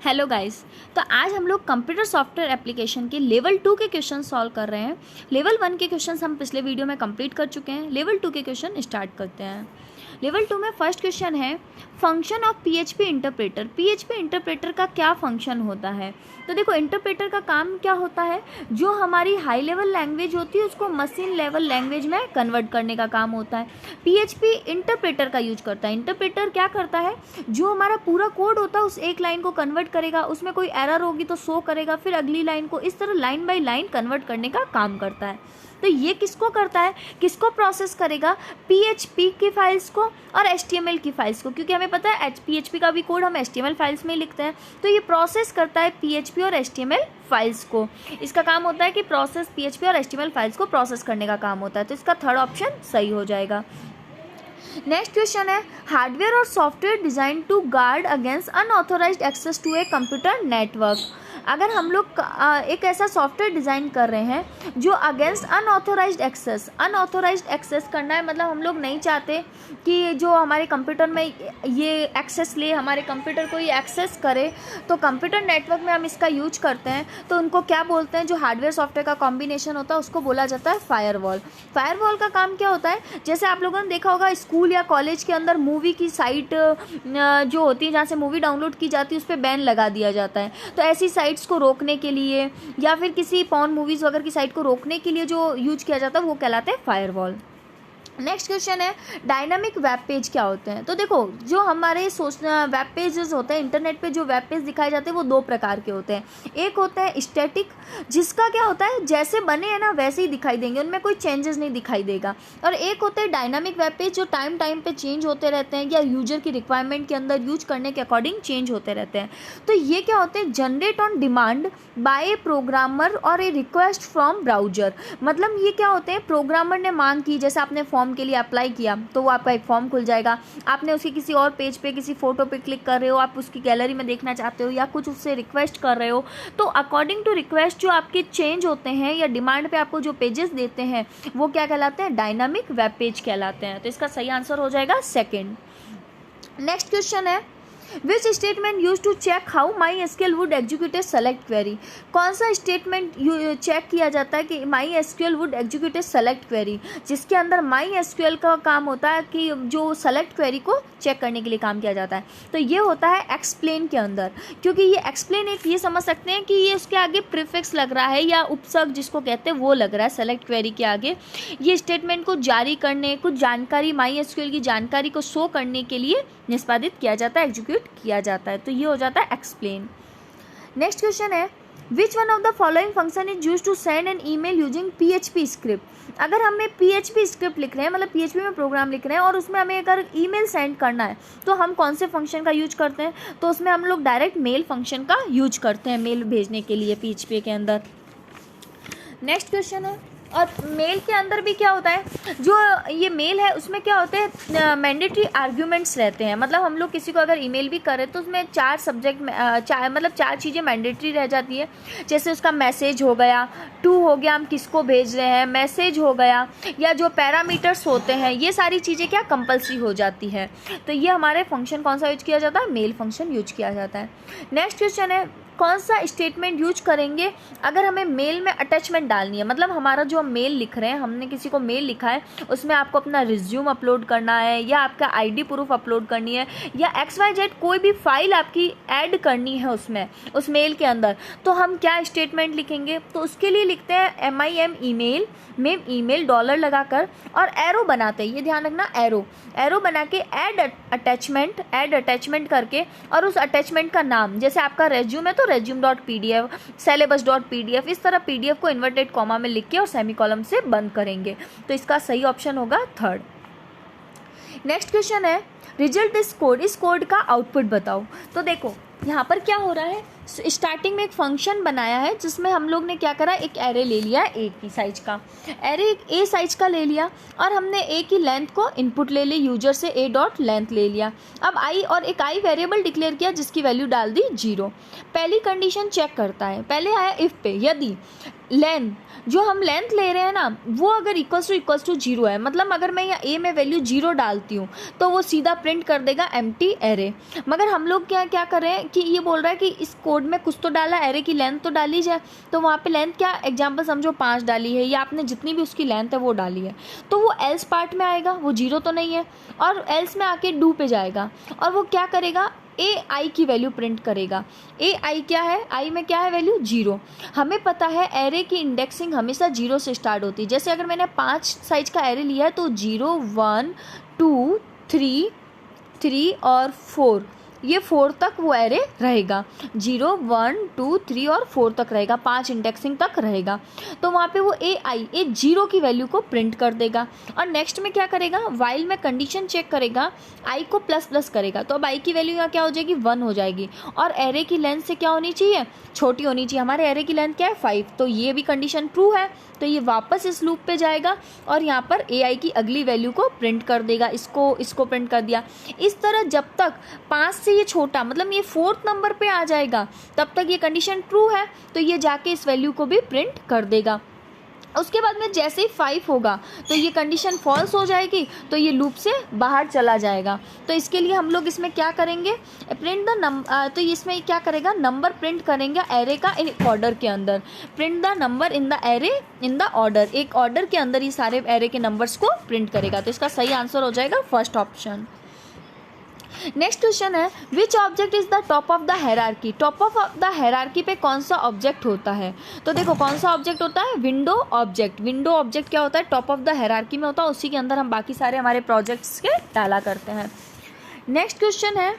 Hello guys. तो आज हम लोग कंप्यूटर सॉफ्टवेयर एप्लीकेशन के लेवल 2 के क्वेश्चन सॉल्व कर रहे हैं। लेवल 1 के क्वेश्चन हम पिछले वीडियो में कंप्लीट कर चुके हैं। लेवल 2 के क्वेश्चन स्टार्ट करते हैं। लेवल 2 में फर्स्ट क्वेश्चन है function of PHP interpreter. PHP interpreter का क्या फंक्शन होता है? तो देखो, इंटरप्रेटर का काम क्या होता है, जो हमारी हाई लेवल लैंग्वेज होती है उसको मशीन लेवल लैंग्वेज में कन्वर्ट करने का काम होता है। पीएचपी इंटरप्रेटर का यूज करता है। इंटरप्रेटर क्या करता है, जो हमारा पूरा कोड होता है उस एक लाइन को कन्वर्ट करेगा, उसमें कोई एरर होगी तो शो करेगा, फिर अगली लाइन को, इस तरह लाइन बाय लाइन कन्वर्ट करने का काम करता है। तो ये किसको करता है, किसको प्रोसेस करेगा? पीएचपी की फाइल्स को और एचटीएमएल की फाइल्स को, क्योंकि हमें पता है पीएचपी का भी कोड हम एचटीएमएल फाइल्स में ही लिखते हैं। तो ये प्रोसेस करता है पीएचपी और एचटीएमएल फाइल्स को। इसका काम होता है कि प्रोसेस पीएचपी और एचटीएमएल फाइल्स को प्रोसेस करने का काम होता है। तो इसका थर्ड ऑप्शन सही हो जाएगा। नेक्स्ट क्वेश्चन है हार्डवेयर और software design to guard against unauthorized access to a computer network. अगर हम लोग एक ऐसा सॉफ्टवेयर डिज़ाइन कर रहे हैं जो अगेंस्ट अनऑथोराइज्ड एक्सेस करना है, मतलब हम लोग नहीं चाहते कि जो हमारे कंप्यूटर में ये एक्सेस ले, हमारे कंप्यूटर को ये एक्सेस करे, तो कंप्यूटर नेटवर्क में हम इसका यूज करते हैं। तो उनको क्या बोलते हैं, जो हार्डवेयर सॉफ्टवेयर का कॉम्बिनेशन होता है उसको बोला जाता है फायरवॉल। फायरवॉल का काम क्या होता है, जैसे आप लोगों ने देखा होगा स्कूल या कॉलेज के अंदर मूवी की साइट जो होती है, जहाँ से मूवी डाउनलोड की जाती है, उस पर बैन लगा दिया जाता है। तो ऐसी साइट्स को रोकने के लिए या फिर किसी पॉर्न मूवीज वगैरह की साइट को रोकने के लिए जो यूज किया जाता है वो कहलाते हैं फायरवॉल। नेक्स्ट क्वेश्चन है डायनामिक वेब पेज क्या होते हैं? तो देखो, जो हमारे वेब पेजेस होते हैं, इंटरनेट पे जो वेब पेज दिखाए जाते हैं वो दो प्रकार के होते हैं। एक होता है स्टैटिक, जिसका क्या होता है जैसे बने हैं ना वैसे ही दिखाई देंगे, उनमें कोई चेंजेस नहीं दिखाई देगा। और एक होते हैं डायनामिक वेब पेज, जो टाइम पे चेंज होते रहते हैं या यूजर की रिक्वायरमेंट के अंदर यूज करने के अकॉर्डिंग चेंज होते रहते हैं। तो ये क्या होते हैं, generate on demand by A programmer और ए रिक्वेस्ट फ्रॉम ब्राउजर। मतलब ये क्या होते हैं, प्रोग्रामर ने मांग की, जैसे आपने फॉर्म के लिए अप्लाई किया तो वो आपका एक फॉर्म खुल जाएगा। आपने उसकी किसी और पेज पे किसी फोटो पे क्लिक कर रहे हो, आप उसकी गैलरी में देखना चाहते हो या कुछ उससे रिक्वेस्ट कर रहे हो, तो अकॉर्डिंग टू रिक्वेस्ट जो आपके चेंज होते हैं या डिमांड पे आपको जो पेजेस देते हैं वो क्या कहलाते हैं, डायनामिक वेब पेज कहलाते हैं। तो इसका सही आंसर हो जाएगा सेकेंड। नेक्स्ट क्वेश्चन है which statement use to check how MySQL would execute a select query. कौन सा स्टेटमेंट चेक किया जाता है कि MySQL would execute a select query, जिसके अंदर माई एसक्यूएल का काम होता है कि जो सेलेक्ट क्वेरी को चेक करने के लिए काम किया जाता है। तो ये होता है एक्सप्लेन के अंदर, क्योंकि ये एक्सप्लेन एक ये समझ सकते हैं कि ये उसके आगे प्रीफिक्स लग रहा है या उपसर्ग जिसको कहते हैं वो लग रहा है सेलेक्ट क्वेरी के आगे। ये स्टेटमेंट को जारी करने, कुछ जानकारी माई एसक्यूएल की जानकारी को शो करने के लिए निष्पादित किया जाता है, एग्जीक्यूट किया जाता है। तो ये हो जाता है एक्सप्लेन। नेक्स्ट क्वेश्चन है which one of the following function is use to send an email using PHP script. अगर हमें पीएचपी स्क्रिप्ट लिख रहे हैं, मतलब पीएचपी में प्रोग्राम लिख रहे हैं और उसमें हमें अगर ईमेल सेंड करना है तो हम कौन से फंक्शन का यूज करते हैं? तो उसमें हम लोग डायरेक्ट मेल फंक्शन का यूज करते हैं मेल भेजने के लिए पीएचपी के अंदर। नेक्स्ट क्वेश्चन है, और मेल के अंदर भी क्या होता है, जो ये मेल है उसमें क्या होते हैं मैंडेटरी आर्ग्यूमेंट्स रहते हैं। मतलब हम लोग किसी को अगर ईमेल भी करें तो उसमें चार सब्जेक्ट में चार चीज़ें मैंडेटरी रह जाती है। जैसे उसका मैसेज हो गया, टू हो गया हम किसको भेज रहे हैं, मैसेज हो गया, या जो पैरामीटर्स होते हैं, ये सारी चीज़ें क्या कंपल्सरी हो जाती है। तो ये हमारे फंक्शन कौन सा यूज किया जाता है, मेल फंक्शन यूज किया जाता है। नेक्स्ट क्वेश्चन है कौन सा स्टेटमेंट यूज करेंगे अगर हमें मेल में अटैचमेंट डालनी है। मतलब हमारा जो हम मेल लिख रहे हैं, हमने किसी को मेल लिखा है, उसमें आपको अपना रिज्यूम अपलोड करना है या आपका आईडी प्रूफ अपलोड करनी है या XYZ कोई भी फाइल आपकी ऐड करनी है उसमें, उस मेल के अंदर, तो हम क्या स्टेटमेंट लिखेंगे? तो उसके लिए लिखते हैं MIM ईमेल में ईमेल डॉलर लगाकर और एरो बनाते हैं, ये ध्यान रखना, एरो बना के ऐड अटैचमेंट करके, और उस अटैचमेंट का नाम, जैसे आपका रेज्यूम है तो resume.pdf, syllabus.pdf, इस तरह PDF को इन्वर्टेड कॉमा में लिख के और सेमीकोलन से बंद करेंगे। तो इसका सही ऑप्शन होगा थर्ड। नेक्स्ट क्वेश्चन है रिजल्ट इस कोड का आउटपुट बताओ। तो देखो यहाँ पर क्या हो रहा है, स्टार्टिंग में एक फंक्शन बनाया है जिसमें हम लोग ने क्या करा, एक एरे ले लिया ए की साइज का, एरे ए साइज का ले लिया और हमने ए की लेंथ को इनपुट ले ली, यूजर से ए डॉट लेंथ ले लिया। अब आई और एक आई वेरिएबल डिक्लेयर किया जिसकी वैल्यू डाल दी 0। पहली कंडीशन चेक करता है, पहले आया इफ़ पे, यदि लेंथ जो हम लेंथ ले रहे हैं ना वो अगर इक्वल्स टू 0 है, मतलब अगर मैं यहाँ ए में वैल्यू 0 डालती हूँ तो वो सीधा प्रिंट कर देगा एम्प्टी एरे। मगर हम लोग क्या कर रहे हैं कि ये बोल रहा है कि इस कोड में कुछ तो डाला, एरे की लेंथ तो डाली जाए, तो वहाँ पे लेंथ क्या, एग्जाम्पल समझो 5 डाली है या आपने जितनी भी उसकी लेंथ है वो डाली है, तो वो एल्स पार्ट में आएगा, वो 0 तो नहीं है, और एल्स में आके डू पे जाएगा और वो क्या करेगा, ए आई की वैल्यू प्रिंट करेगा। ए आई क्या है, आई में क्या है वैल्यू 0। हमें पता है एरे की इंडेक्सिंग हमेशा 0 से स्टार्ट होती है। जैसे अगर मैंने 5 साइज का एरे लिया है तो 0 1 2 3 और 4, ये 4 तक वो एरे रहेगा, 0 1 2 3 और 4 तक रहेगा, 5 इंडेक्सिंग तक रहेगा। तो वहाँ पे वो ए 0 की वैल्यू को प्रिंट कर देगा। और नेक्स्ट में क्या करेगा, वाइल में कंडीशन चेक करेगा, आई को प्लस प्लस करेगा, तो अब आई की वैल्यू यहाँ क्या हो जाएगी 1 हो जाएगी, और एरे की लेंथ से क्या होनी चाहिए, छोटी होनी चाहिए। हमारे एरे की लेंथ क्या है 5, तो ये भी कंडीशन ट्रू है, तो ये वापस इस लूप पे जाएगा और यहाँ पर ए आई की अगली वैल्यू को प्रिंट कर देगा, इसको प्रिंट कर दिया। इस तरह जब तक 5 से ये छोटा, मतलब ये 4th नंबर पे आ जाएगा, तब तक ये कंडीशन ट्रू है, तो ये जाके इस वैल्यू को भी प्रिंट कर देगा। उसके बाद में जैसे ही 5 होगा तो ये कंडीशन फॉल्स हो जाएगी, तो ये लूप से बाहर चला जाएगा। तो इसके लिए हम लोग इसमें क्या करेंगे, प्रिंट द नंबर, तो इसमें क्या करेगा, नंबर प्रिंट करेंगे एरे का एक ऑर्डर के अंदर, print the number in the array in the order, एक ऑर्डर के अंदर ये सारे एरे के नंबर्स को प्रिंट करेगा। तो इसका सही आंसर हो जाएगा फर्स्ट ऑप्शन। नेक्स्ट क्वेश्चन है, which object is the top of the hierarchy, top of the hierarchy पे कौन सा ऑब्जेक्ट होता है। तो देखो कौन सा ऑब्जेक्ट होता है, विंडो ऑब्जेक्ट। विंडो ऑब्जेक्ट क्या होता है, टॉप ऑफ द हायरार्की में होता है, उसी के अंदर हम बाकी सारे हमारे प्रोजेक्ट्स के डाला करते हैं। नेक्स्ट क्वेश्चन है,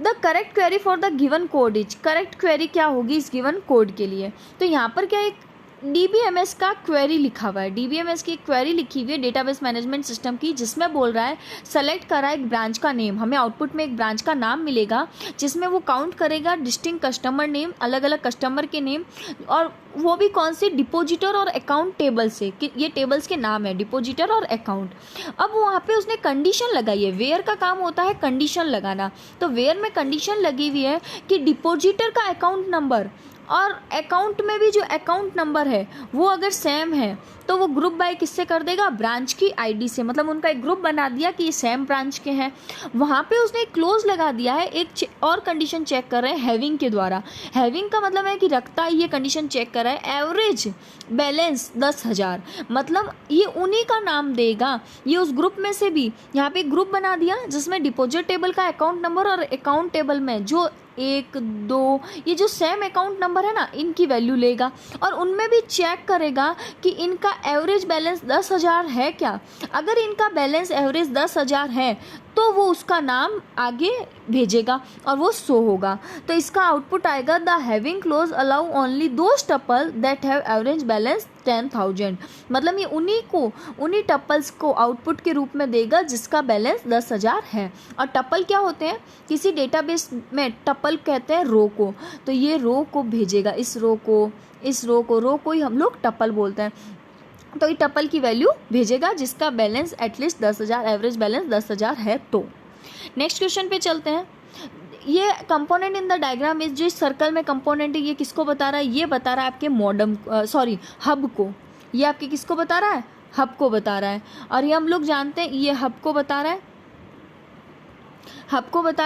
the correct query for the given code is, correct query क्या होगी इस गिवन कोड के लिए। तो यहाँ पर क्या एक DBMS का क्वेरी लिखा हुआ है, DBMS की क्वेरी लिखी हुई है डेटाबेस मैनेजमेंट सिस्टम की, जिसमें बोल रहा है सेलेक्ट करा एक ब्रांच का नेम, हमें आउटपुट में एक ब्रांच का नाम मिलेगा जिसमें वो काउंट करेगा डिस्टिंक्ट कस्टमर नेम, अलग अलग कस्टमर के नेम, और वो भी कौन से, डिपोजिटर और अकाउंट टेबल से, कि ये टेबल्स के नाम है डिपोजिटर और अकाउंट। अब वहाँ पे उसने कंडीशन लगाई है, वेयर का काम होता है कंडीशन लगाना, तो वेयर में कंडीशन लगी हुई है कि डिपोजिटर का अकाउंट नंबर और अकाउंट में भी जो अकाउंट नंबर है वो अगर सेम है तो वो ग्रुप बाय किससे कर देगा, ब्रांच की आईडी से, मतलब उनका एक ग्रुप बना दिया कि ये सेम ब्रांच के हैं। वहाँ पे उसने एक क्लोज लगा दिया है, एक और कंडीशन चेक कर रहे हैं हैविंग के द्वारा। हैविंग का मतलब है कि रखता है, ये कंडीशन चेक कर रहा है, एवरेज बैलेंस 10,000, मतलब ये उन्हीं का नाम देगा, ये उस ग्रुप में से भी, यहाँ पे एक ग्रुप बना दिया जिसमें डिपोजिट टेबल का अकाउंट नंबर और अकाउंट टेबल में जो 1 2 ये जो सेम अकाउंट नंबर है ना, इनकी वैल्यू लेगा और उनमें भी चेक करेगा कि इनका एवरेज बैलेंस 10,000 है क्या। अगर इनका बैलेंस एवरेज 10,000 है तो वो उसका नाम आगे भेजेगा और वो शो होगा। तो इसका आउटपुट आएगा, the having close allow only those tuple that have average balance 10,000, मतलब ये उन्हीं टपल्स को आउटपुट के रूप में देगा जिसका बैलेंस 10,000 है। और टपल क्या होते हैं, किसी डेटाबेस में टपल कहते हैं रो को, तो ये रो को भेजेगा, इस रो को ही हम लोग टपल बोलते हैं, तो ये टपल की वैल्यू भेजेगा जिसका बैलेंस एटलीस्ट 10,000, एवरेज बैलेंस 10,000 है। तो नेक्स्ट क्वेश्चन पे चलते हैं। ये कंपोनेंट इन द डायग्राम इस, जो सर्कल में कंपोनेंट है ये किसको बता रहा है, ये बता रहा है आपके मॉडम हब को, ये आपके किसको बता रहा है, हब को बता रहा है। और ये हम लोग जानते हैं ये हब को बता रहा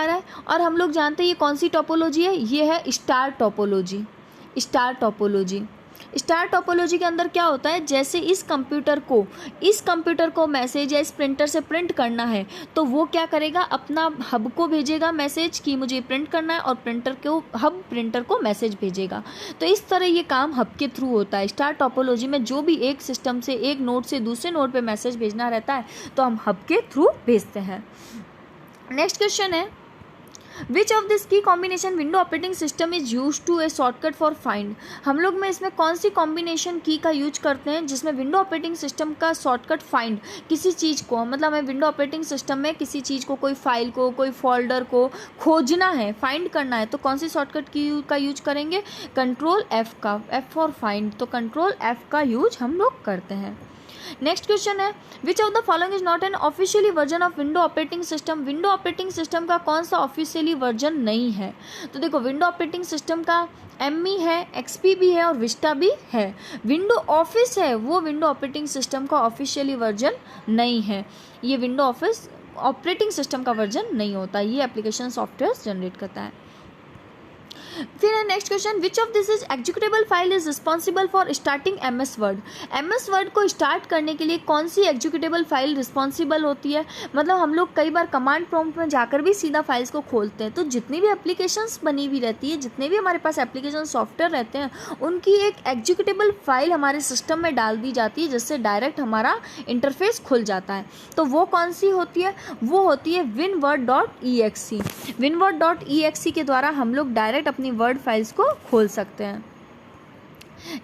है, और हम लोग जानते हैं ये कौन सी टोपोलॉजी है, ये है स्टार टोपोलॉजी। स्टार टोपोलॉजी के अंदर क्या होता है, जैसे इस कंप्यूटर को मैसेज या इस प्रिंटर से प्रिंट करना है तो वो क्या करेगा, अपना हब को भेजेगा मैसेज कि मुझे प्रिंट करना है, और हब प्रिंटर को मैसेज भेजेगा। तो इस तरह ये काम हब के थ्रू होता है। स्टार टोपोलॉजी में जो भी एक सिस्टम से, एक नोड से दूसरे नोड पे मैसेज भेजना रहता है तो हम हब के थ्रू भेजते हैं। नेक्स्ट क्वेश्चन है, which of this key combination window operating system is use to a shortcut for find. हम लोग में इसमें कौन सी कॉम्बिनेशन की का यूज करते हैं जिसमें विंडो ऑपरेटिंग सिस्टम का शॉर्टकट फाइंड किसी चीज़ को, मतलब हमें विंडो ऑपरेटिंग सिस्टम में किसी चीज़ को, कोई फाइल को, कोई फोल्डर को खोजना है, फाइंड करना है, तो कौन सी शॉर्टकट की का यूज करेंगे, कंट्रोल F का, F फॉर फाइंड, तो कंट्रोल F का यूज हम लोग करते हैं। नेक्स्ट क्वेश्चन है which of the following is not an officially version of window operating system. Window operating system का कौन सा ऑफिशियली वर्जन नहीं है। तो देखो विंडो ऑपरेटिंग सिस्टम का ME है, XP भी है और विस्टा भी है। विंडो ऑफिस है वो विंडो ऑपरेटिंग सिस्टम का ऑफिशियली वर्जन नहीं है। ये विंडो ऑफिस ऑपरेटिंग सिस्टम का वर्जन नहीं होता, ये एप्लीकेशन सॉफ्टवेयर जनरेट करता है। फिर है next question which of this is executable file is responsible for starting MS word. MS word को स्टार्ट करने के लिए कौन सी एग्जीक्यूटेबल फाइल रिस्पॉन्सिबल होती है। मतलब हम लोग कई बार कमांड प्रॉम्प्ट में जाकर भी सीधा फाइल्स को खोलते हैं, तो जितनी भी एप्लीकेशंस बनी हुई रहती है, जितने भी हमारे पास एप्लीकेशन सॉफ्टवेयर रहते हैं, उनकी एक एग्जीक्यूटेबल फाइल हमारे सिस्टम में डाल दी जाती है जिससे डायरेक्ट हमारा इंटरफेस खुल जाता है। तो वो कौन सी होती है, वो होती है winword.exe। winword.exe के द्वारा हम लोग डायरेक्ट अपनी वर्ड फाइल्स को खोल सकते हैं।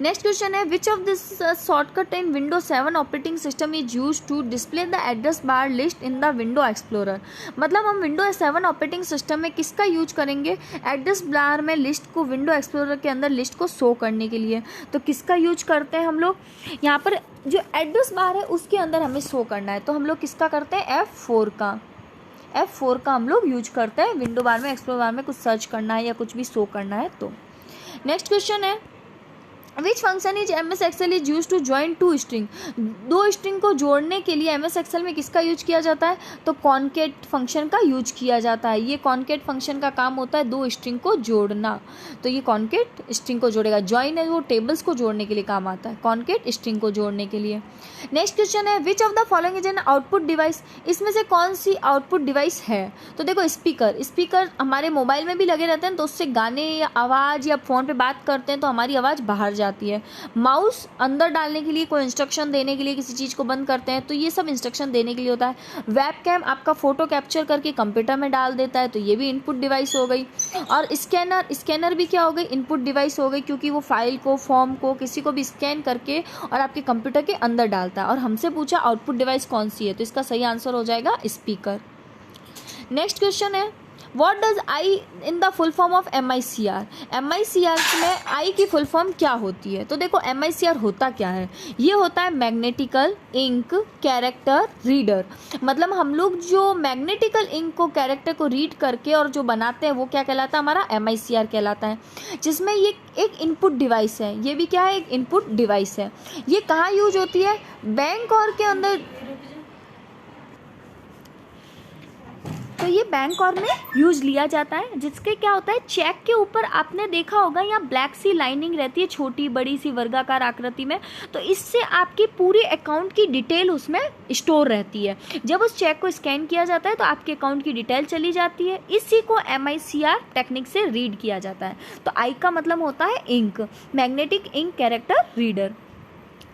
नेक्स्ट क्वेश्चन है which of this shortcut in window 7 operating system is use to display the address bar list in the window explorer. मतलब हम विंडो 7 ऑपरेटिंग सिस्टम में किसका यूज करेंगे, एड्रेस बार में लिस्ट को, विंडो एक्सप्लोरर के अंदर लिस्ट को शो करने के लिए। तो किसका यूज करते हैं हम लोग, यहाँ पर जो एड्रेस बार है उसके अंदर हमें शो करना है, तो हम लोग किसका करते हैं, F4 का हम लोग यूज करते हैं। विंडो बार में, एक्सप्लोर बार में कुछ सर्च करना है या कुछ भी शो करना है तो। नेक्स्ट क्वेश्चन है which function is MS Excel is use to join two string. दो स्ट्रिंग को जोड़ने के लिए MS Excel में किसका यूज किया जाता है, तो कॉन्केट फंक्शन का यूज किया जाता है। ये कॉन्केट फंक्शन का काम होता है दो स्ट्रिंग को जोड़ना, तो ये कॉन्केट स्ट्रिंग को जोड़ेगा। ज्वाइन है वो टेबल्स को जोड़ने के लिए काम आता है, कॉन्केट स्ट्रिंग को जोड़ने के लिए। नेक्स्ट क्वेश्चन है which of the following is an output device. इसमें से कौन सी आउटपुट डिवाइस है, तो देखो स्पीकर हमारे मोबाइल में भी लगे रहते हैं, तो उससे गाने या आवाज़ या फ़ोन पे बात करते हैं तो हमारी आवाज़ बाहर जाती है। माउस अंदर डालने के लिए, कोई इंस्ट्रक्शन देने के लिए, किसी चीज़ को बंद करते हैं तो ये सब इंस्ट्रक्शन देने के लिए होता है। वेबकैम आपका फ़ोटो कैप्चर करके कंप्यूटर में डाल देता है, तो ये भी इनपुट डिवाइस हो गई। और स्कैनर भी क्या हो गई, इनपुट डिवाइस हो गई, क्योंकि वो फाइल को, फॉर्म को, किसी को भी स्कैन करके और आपके कंप्यूटर के अंदर डालता है। और हमसे पूछा आउटपुट डिवाइस कौन सी है, तो इसका सही आंसर हो जाएगा स्पीकर। नेक्स्ट क्वेश्चन है what does I in the full form of MICR। MICR में आई की फुल फॉर्म क्या होती है, तो देखो MICR होता क्या है, ये होता है मैग्नेटिकल इंक कैरेक्टर रीडर। मतलब हम लोग जो मैग्नेटिकल इंक को, कैरेक्टर को रीड करके और जो बनाते हैं वो क्या कहलाता है, हमारा MICR कहलाता है। जिसमें ये एक इनपुट डिवाइस है, ये भी क्या है, एक इनपुट डिवाइस है। ये कहाँ यूज होती है, बैंक और के अंदर, तो ये बैंक और में यूज लिया जाता है। जिसके क्या होता है, चेक के ऊपर आपने देखा होगा यहाँ ब्लैक सी लाइनिंग रहती है, छोटी बड़ी सी वर्गाकार आकृति में, तो इससे आपकी पूरी अकाउंट की डिटेल उसमें स्टोर रहती है। जब उस चेक को स्कैन किया जाता है तो आपके अकाउंट की डिटेल चली जाती है, इसी को MICR टेक्निक से रीड किया जाता है। तो आई का मतलब होता है ink, magnetic ink character reader.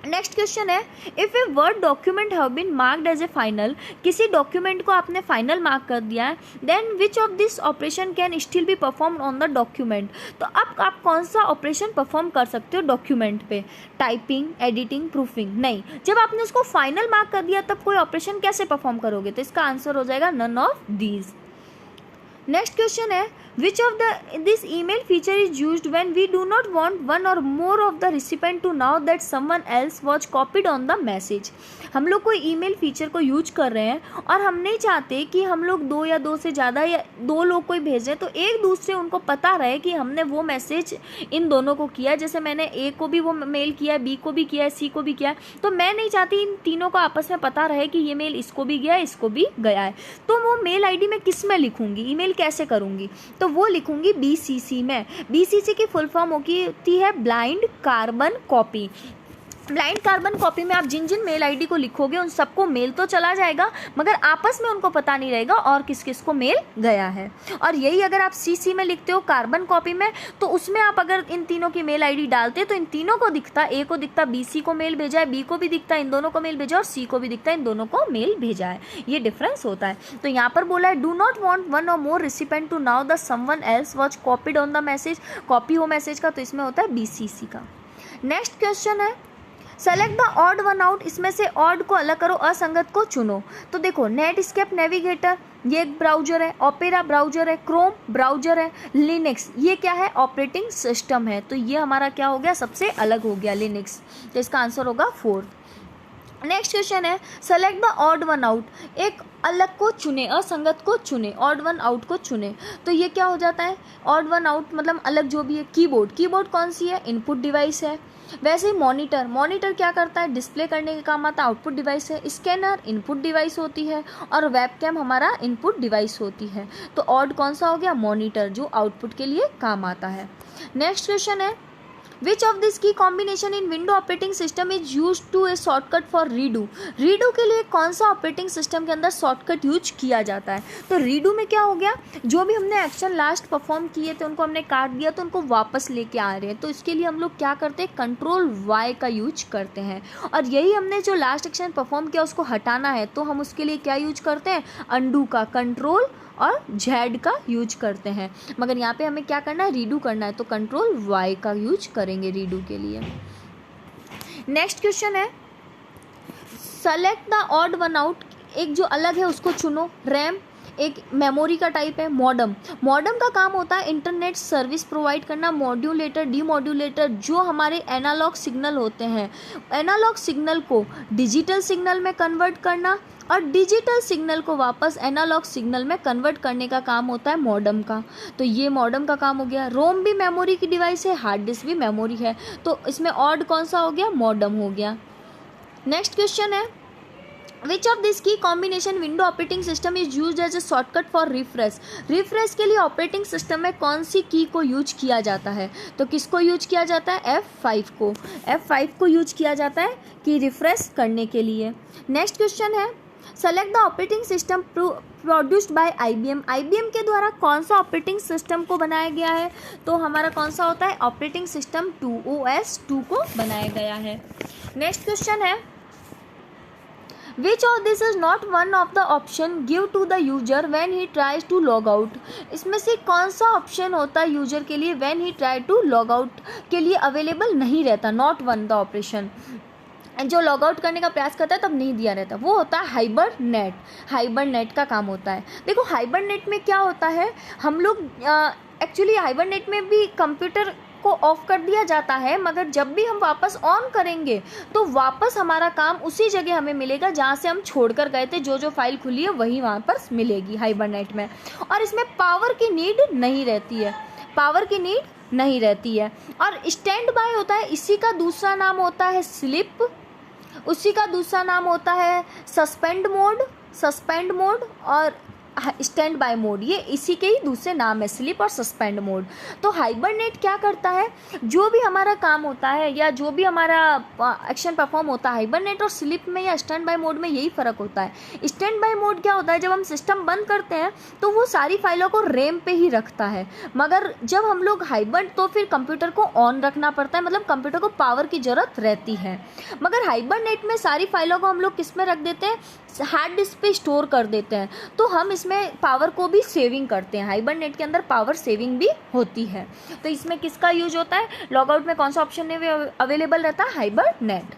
Next question है if a word document have been marked as a final. किसी डॉक्यूमेंट को आपने फाइनल मार्क कर दिया है, then which of this operation can still be performed on the document. तो अब आप कौन सा ऑपरेशन परफॉर्म कर सकते हो डॉक्यूमेंट पे, टाइपिंग, एडिटिंग, प्रूफिंग, नहीं। जब आपने उसको फाइनल मार्क कर दिया तब कोई ऑपरेशन कैसे परफॉर्म करोगे, तो इसका आंसर हो जाएगा none of these. Next question है which of this email feature is used when we do not want one or more of the recipient to know that someone else was copied on the message. हम लोग कोई email feature को use कर रहे हैं और हम नहीं चाहते कि हम लोग दो या दो से ज़्यादा या दो लोग कोई भेजें तो एक दूसरे उनको पता रहे कि हमने वो मैसेज इन दोनों को किया। जैसे मैंने ए को भी वो मेल किया है, बी को भी किया है, सी को भी किया है, तो मैं नहीं चाहती इन तीनों को आपस में पता रहे कि ये मेल इसको भी गया है, इसको भी गया है। तो वो मेल ID में किस में लिखूंगी, ईमेल कैसे करूंगी, तो वो लिखूंगी BCC में। BCC की फुल फॉर्म होती है blind carbon copy. Blind carbon copy में आप जिन जिन मेल आईडी को लिखोगे उन सबको मेल तो चला जाएगा, मगर आपस में उनको पता नहीं रहेगा और किस किस को मेल गया है। और यही अगर आप सीसी में लिखते हो कार्बन कॉपी में, तो उसमें आप अगर इन तीनों की मेल आईडी डालते तो इन तीनों को दिखता, ए को दिखता बीसी को मेल भेजा है, बी को भी दिखता इन दोनों को मेल भेजा, और सी को भी दिखता इन दोनों को मेल भेजा है। ये डिफरेंस होता है। तो यहाँ पर बोला है do not want one or more recipient to know the someone else was copied on the message, copy हो मैसेज का, तो इसमें होता है बीसीसी का। नेक्स्ट क्वेश्चन है select the odd one out, इसमें से ऑड को अलग करो, असंगत को चुनो। तो देखो नेटस्केप नेविगेटर ये एक ब्राउजर है, ओपेरा ब्राउजर है, क्रोम ब्राउजर है, लिनक्स ये क्या है ऑपरेटिंग सिस्टम है, तो ये हमारा क्या हो गया सबसे अलग हो गया लिनक्स, तो इसका आंसर होगा 4। नेक्स्ट क्वेश्चन है select the odd one out, एक अलग को चुने, असंगत को चुने, ऑड वन आउट को चुने, तो ये क्या हो जाता है ऑड वन आउट मतलब अलग जो भी है। कीबोर्ड, कीबोर्ड कौन सी है इनपुट डिवाइस है। वैसे ही मॉनिटर, मॉनिटर क्या करता है डिस्प्ले करने के काम आता है, आउटपुट डिवाइस है। स्कैनर इनपुट डिवाइस होती है और वेबकैम हमारा इनपुट डिवाइस होती है। तो ऑड कौन सा हो गया मॉनिटर जो आउटपुट के लिए काम आता है। नेक्स्ट क्वेश्चन है which of this key combination in window operating system is use to a shortcut for redo, redo के लिए कौन सा ऑपरेटिंग सिस्टम के अंदर शॉर्टकट यूज किया जाता है। तो रीडू में क्या हो गया जो भी हमने एक्शन लास्ट परफॉर्म किए थे उनको हमने काट दिया तो उनको वापस लेके आ रहे हैं, तो इसके लिए हम लोग क्या करते हैं कंट्रोल वाई का यूज करते हैं। और यही हमने जो लास्ट एक्शन परफॉर्म किया उसको हटाना है तो हम उसके लिए क्या यूज करते हैं अंडू का, कंट्रोल और जेड का यूज करते हैं। मगर यहाँ पे हमें क्या करना है रीडू करना है तो कंट्रोल वाई का यूज करेंगे रीडू के लिए। नेक्स्ट क्वेश्चन है select the odd one out, एक जो अलग है उसको चुनो। रैम एक मेमोरी का टाइप है। मॉडम, मॉडम का काम होता है इंटरनेट सर्विस प्रोवाइड करना। मॉड्यूलेटर, डीमॉड्यूलेटर जो हमारे एनालॉग सिग्नल होते हैं, एनालॉग सिग्नल को डिजिटल सिग्नल में कन्वर्ट करना और डिजिटल सिग्नल को वापस एनालॉग सिग्नल में कन्वर्ट करने का काम होता है मॉडम का। तो ये मॉडम का काम हो गया। रोम भी मेमोरी की डिवाइस है, हार्ड डिस्क भी मेमोरी है, तो इसमें ऑड कौन सा हो गया मॉडम हो गया। नेक्स्ट क्वेश्चन है which of this key combination window operating system is use as a shortcut for refresh, refresh के लिए ऑपरेटिंग सिस्टम में कौन सी की को यूज किया जाता है। तो किसको यूज किया जाता है F5 को, F5 को यूज किया जाता है कि रिफ्रेश करने के लिए। नेक्स्ट क्वेश्चन है select the operating system produced by IBM, IBM के द्वारा कौन सा ऑपरेटिंग सिस्टम को बनाया गया है। तो हमारा कौन सा होता है ऑपरेटिंग सिस्टम 2 OS 2 को बनाया गया है। नेक्स्ट क्वेश्चन है Which of this is not one of the option give to the user when he tries to log out, इसमें से कौन सा ऑप्शन होता है यूजर के लिए when he try to log out के लिए अवेलेबल नहीं रहता, नॉट वन द ऑपरेशन, जो लॉग आउट करने का प्रयास करता है तब नहीं दिया रहता, वो होता है हाइबरनेट। हाइबरनेट का काम होता है। देखो हाइबरनेट में क्या होता है हम लोग एक्चुअली हाइबरनेट में भी कंप्यूटर को ऑफ कर दिया जाता है, मगर जब भी हम वापस ऑन करेंगे तो वापस हमारा काम उसी जगह हमें मिलेगा जहाँ से हम छोड़कर गए थे, जो जो फाइल खुली है वही वहाँ पर मिलेगी हाइबरनेट में। और इसमें पावर की नीड नहीं रहती है, पावर की नीड नहीं रहती है। और स्टैंड बाय होता है, इसी का दूसरा नाम होता है स्लिप, उसी का दूसरा नाम होता है सस्पेंड मोड, सस्पेंड मोड और स्टैंड बाय मोड, ये इसी के ही दूसरे नाम है स्लिप और सस्पेंड मोड। तो हाइबरनेट क्या करता है जो भी हमारा काम होता है या जो भी हमारा एक्शन परफॉर्म होता है हाइबरनेट और स्लिप में या स्टैंड बाय मोड में यही फ़र्क होता है। स्टैंड बाय मोड क्या होता है जब हम सिस्टम बंद करते हैं तो वो सारी फाइलों को रैम पे ही रखता है, मगर जब हम लोग हाइबर तो फिर कंप्यूटर को ऑन रखना पड़ता है, मतलब कंप्यूटर को पावर की ज़रूरत रहती है। मगर हाइबरनेट में सारी फाइलों को हम लोग किस में रख देते हैं हार्ड डिस्क पे स्टोर कर देते हैं, तो हम इसमें पावर को भी सेविंग करते हैं। हाइबरनेट के अंदर पावर सेविंग भी होती है। तो इसमें किसका यूज होता है लॉग आउट में कौन सा ऑप्शन अवेलेबल रहता है हाइबरनेट।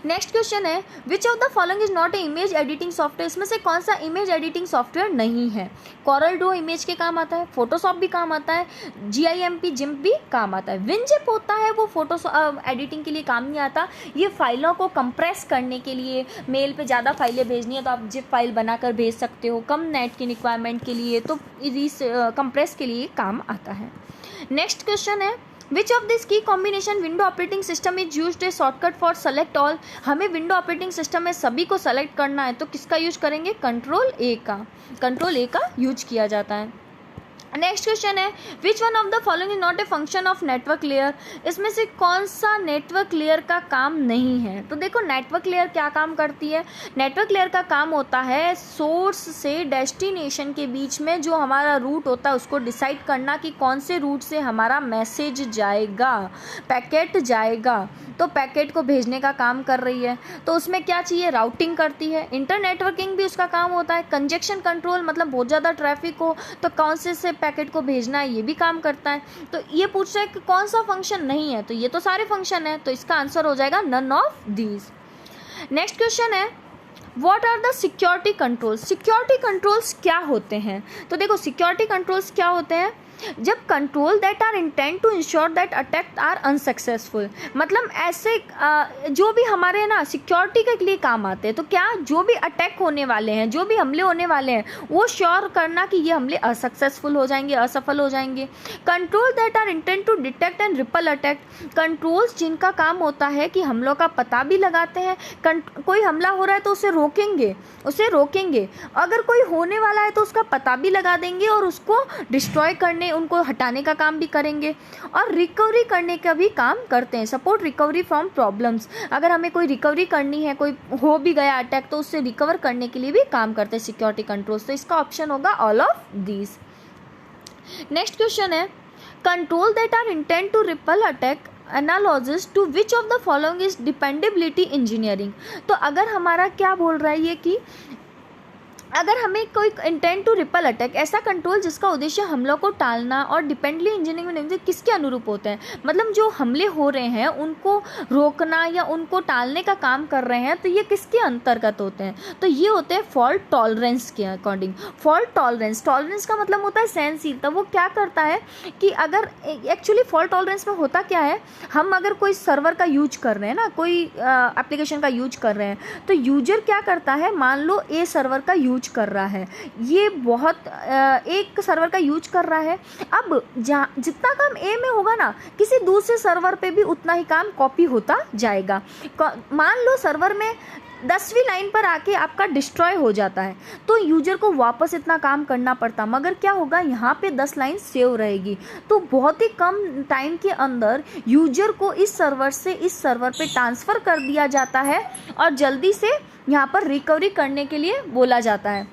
नेक्स्ट क्वेश्चन है which of the following is not a image editing software, इसमें से कौन सा इमेज एडिटिंग सॉफ्टवेयर नहीं है। कॉरल ड्रो इमेज के काम आता है, फोटोशॉप भी काम आता है, GIMP जिम्प भी काम आता है। विनजिप होता है वो फोटो एडिटिंग के लिए काम नहीं आता, ये फाइलों को कंप्रेस करने के लिए, मेल पे ज़्यादा फाइलें भेजनी है तो आप जिप फाइल बनाकर भेज सकते हो, कम नेट की रिक्वायरमेंट के लिए, तो कंप्रेस के लिए काम आता है। नेक्स्ट क्वेश्चन है which of this key combination window operating system is used A shortcut for select all, हमें विंडो ऑपरेटिंग सिस्टम में सभी को सेलेक्ट करना है तो किसका यूज करेंगे कंट्रोल ए का, कंट्रोल ए का यूज किया जाता है। नेक्स्ट क्वेश्चन है which one of the following is not a function of network layer, इसमें से कौन सा नेटवर्क लेयर का काम नहीं है। तो देखो नेटवर्क लेयर क्या काम करती है, नेटवर्क लेयर का काम होता है सोर्स से डेस्टिनेशन के बीच में जो हमारा रूट होता है उसको डिसाइड करना कि कौन से रूट से हमारा मैसेज जाएगा, पैकेट जाएगा, तो पैकेट को भेजने का काम कर रही है। तो उसमें क्या चाहिए, राउटिंग करती है, इंटर नेटवर्किंग भी उसका काम होता है, कंजेक्शन कंट्रोल मतलब बहुत ज़्यादा ट्रैफिक हो तो कौन से पैकेट को भेजना है ये भी काम करता है। तो ये पूछ रहा है कि कौन सा फंक्शन नहीं है, तो ये तो सारे फंक्शन है, तो इसका आंसर हो जाएगा none of these. Next question है what are the security controls, security controls क्या होते हैं। तो देखो सिक्योरिटी कंट्रोल्स क्या होते हैं, जब control that are intent to ensure that attack are unsuccessful, मतलब ऐसे जो भी हमारे ना सिक्योरिटी के लिए काम आते हैं, तो क्या जो भी अटैक होने वाले हैं, जो भी हमले होने वाले हैं, वो श्योर करना कि ये हमले असक्सेसफुल हो जाएंगे, असफल हो जाएंगे। Control that are intent to detect and repel attack, controls जिनका काम होता है कि हमलों का पता भी लगाते हैं, कोई हमला हो रहा है तो उसे रोकेंगे, अगर कोई होने वाला है तो उसका पता भी लगा देंगे और उसको डिस्ट्रॉय करने, उनको हटाने का काम भी करेंगे, और रिकवरी करने का भी काम करते हैं, सपोर्ट रिकवरी फ्रॉम प्रॉब्लम्स, अगर हमें कोई रिकवरी करनी है, कोई हो भी गया अटैक तो उससे रिकवर करने के लिए भी काम करते हैं सिक्योरिटी कंट्रोल्स। तो इसका ऑप्शन होगा all of these. Next question है control that are intent to ripple attack analogies to which of the following is dependability engineering. तो अगर हमारा क्या बोल रहा है ये कि अगर हमें कोई इंटेंट टू रिपल अटैक, ऐसा कंट्रोल जिसका उद्देश्य हमलों को टालना और डिपेंडली इंजीनियरिंग में किसके अनुरूप होते हैं, मतलब जो हमले हो रहे हैं उनको रोकना या उनको टालने का काम कर रहे हैं, तो ये किसके अंतर्गत होते हैं, तो ये होते हैं फॉल्ट टॉलरेंस के अकॉर्डिंग। फॉल्ट टॉलरेंस का मतलब होता है सहनशीलता। वो क्या करता है कि अगर एक्चुअली फॉल्ट टॉलरेंस में होता क्या है, हम अगर कोई सर्वर का यूज कर रहे हैं ना, कोई एप्लीकेशन का यूज कर रहे हैं, तो यूजर क्या करता है, मान लो ए सर्वर का यूज कर रहा है, ये बहुत एक सर्वर का यूज कर रहा है, अब जितना काम ए में होगा ना, किसी दूसरे सर्वर पे भी उतना ही काम कॉपी होता जाएगा। मान लो सर्वर में 10वीं लाइन पर आके आपका डिस्ट्रॉय हो जाता है, तो यूजर को वापस इतना काम करना पड़ता, मगर क्या होगा, यहाँ पे 10 लाइन सेव रहेगी, तो बहुत ही कम टाइम के अंदर यूजर को इस सर्वर से इस सर्वर पे ट्रांसफ़र कर दिया जाता है और जल्दी से यहाँ पर रिकवरी करने के लिए बोला जाता है,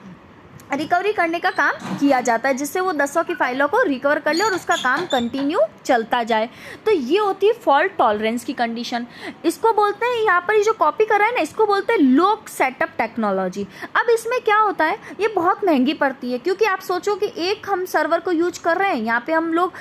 रिकवरी करने का काम किया जाता है, जिससे वो 10 की फाइलों को रिकवर कर ले और उसका काम कंटिन्यू चलता जाए। तो ये होती है फॉल्ट टॉलरेंस की कंडीशन। इसको बोलते हैं, यहाँ पर ये जो कॉपी कर रहा है ना, इसको बोलते हैं लो सेटअप टेक्नोलॉजी। अब इसमें क्या होता है, ये बहुत महंगी पड़ती है, क्योंकि आप सोचो कि एक हम सर्वर को यूज कर रहे हैं, यहाँ पे हम लोग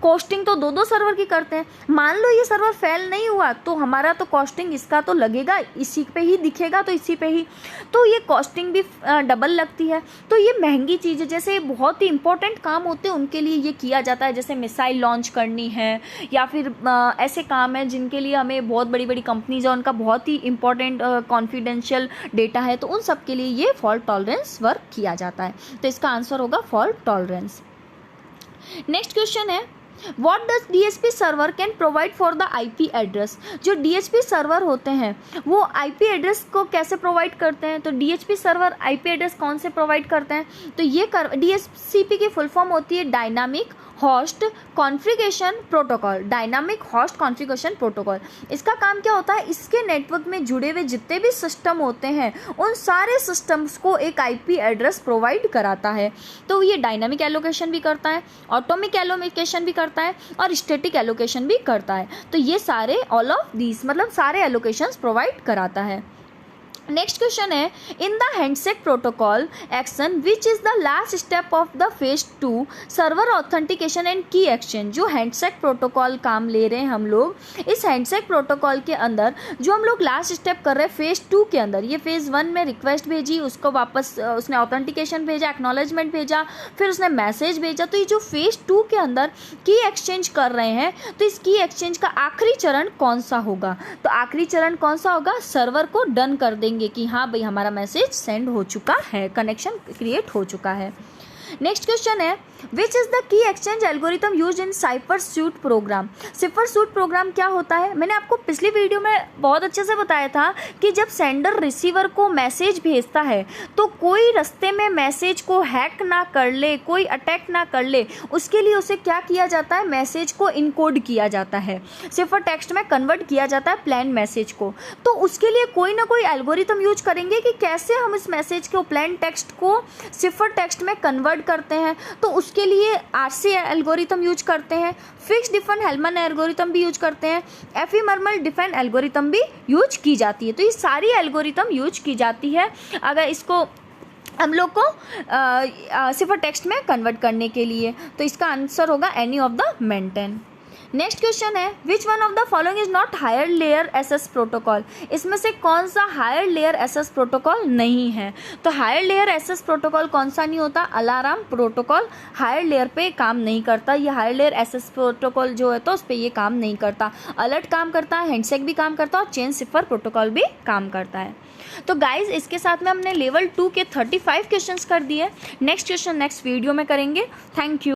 कॉस्टिंग तो 2-2 सर्वर की करते हैं। मान लो ये सर्वर फेल नहीं हुआ तो हमारा तो कॉस्टिंग इसका तो लगेगा, इसी पे ही दिखेगा, तो इसी पे ही, तो ये कॉस्टिंग भी डबल लगती है। तो ये महंगी चीज़ है, जैसे बहुत ही इंपॉर्टेंट काम होते हैं उनके लिए ये किया जाता है, जैसे मिसाइल लॉन्च करनी है या फिर ऐसे काम है जिनके लिए हमें बहुत बड़ी बड़ी कंपनीज है, उनका बहुत ही इंपॉर्टेंट कॉन्फिडेंशियल डेटा है, तो उन सब के लिए ये फॉल्ट टॉलरेंस वर्क किया जाता है। तो इसका आंसर होगा फॉल्ट टॉलरेंस। नेक्स्ट क्वेश्चन है What does DHCP server can provide for the IP address. जो DHCP सर्वर होते हैं वो IP एड्रेस को कैसे प्रोवाइड करते हैं, तो DHCP सर्वर IP एड्रेस कौन से प्रोवाइड करते हैं, तो ये DHCP की फुल फॉर्म होती है dynamic host configuration protocol. Dynamic host configuration protocol, इसका काम क्या होता है, इसके नेटवर्क में जुड़े हुए जितने भी सिस्टम होते हैं उन सारे सिस्टम्स को एक IP एड्रेस प्रोवाइड कराता है। तो ये डायनामिक एलोकेशन भी करता है, ऑटोमिक एलोकेशन भी करता है और स्टैटिक एलोकेशन भी करता है। तो ये सारे ऑल ऑफ दीज मतलब सारे एलोकेशंस प्रोवाइड कराता है। नेक्स्ट क्वेश्चन है in the handshake protocol action which is the last step of the phase 2 server authentication and की एक्सचेंज। जो हैंडशेक प्रोटोकॉल काम ले रहे हैं हम लोग, इस हैंडशेक प्रोटोकॉल के अंदर जो हम लोग लास्ट स्टेप कर रहे हैं फेज 2 के अंदर, ये फेज 1 में रिक्वेस्ट भेजी, उसको वापस उसने ऑथेंटिकेशन भेजा, एक्नॉलेजमेंट भेजा, फिर उसने मैसेज भेजा, तो ये जो फेज 2 के अंदर की एक्सचेंज कर रहे हैं, तो इस की एक्सचेंज का आखिरी चरण कौन सा होगा, तो आखिरी चरण कौन सा होगा, सर्वर को डन कर देंगे कि हाँ भाई हमारा मैसेज सेंड हो चुका है, कनेक्शन क्रिएट हो चुका है। नेक्स्ट क्वेश्चन है which is the key exchange algorithm use in cipher suite program. Cipher suite program क्या होता है, मैंने आपको पिछली वीडियो में बहुत अच्छे से बताया था कि जब सेंडर रिसीवर को मैसेज भेजता है तो कोई रास्ते में मैसेज को हैक ना कर ले, कोई अटैक ना कर ले, उसके लिए उसे क्या किया जाता है, मैसेज को इनकोड किया जाता है, सिफर टेक्स्ट में कन्वर्ट किया जाता है प्लेन मैसेज को। तो उसके लिए कोई ना कोई एल्गोरिथम यूज करेंगे कि कैसे हम इस मैसेज को, प्लेन टेक्स्ट को सिफर टेक्स्ट में कन्वर्ट करते हैं। तो उसके लिए आरसी एल्गोरिथम यूज करते हैं, फिक्स डिफन हेलमन एल्गोरिथम भी यूज करते हैं, एफईमर्मल डिफाइन एल्गोरिथम भी यूज की जाती है। तो ये सारी एल्गोरिथम यूज की जाती है अगर इसको हम लोग को सिफर टेक्स्ट में कन्वर्ट करने के लिए। तो इसका आंसर होगा any of the maintain. Next question है which one of the following is not higher layer SS protocol. इसमें से कौन सा हायर लेयर एसएस प्रोटोकॉल नहीं है। तो हायर लेयर एसएस प्रोटोकॉल कौन सा नहीं होता, अलार्म प्रोटोकॉल हायर लेयर पे काम नहीं करता। ये हायर लेयर एसएस प्रोटोकॉल जो है तो उस पर ये काम नहीं करता। अलर्ट काम करता है, हैंडशेक भी काम करता है और चेन सिफर प्रोटोकॉल भी काम करता है। तो गाइज इसके साथ में हमने लेवल 2 के 35 क्वेश्चंस कर दिए। नेक्स्ट क्वेश्चन नेक्स्ट वीडियो में करेंगे। Thank you.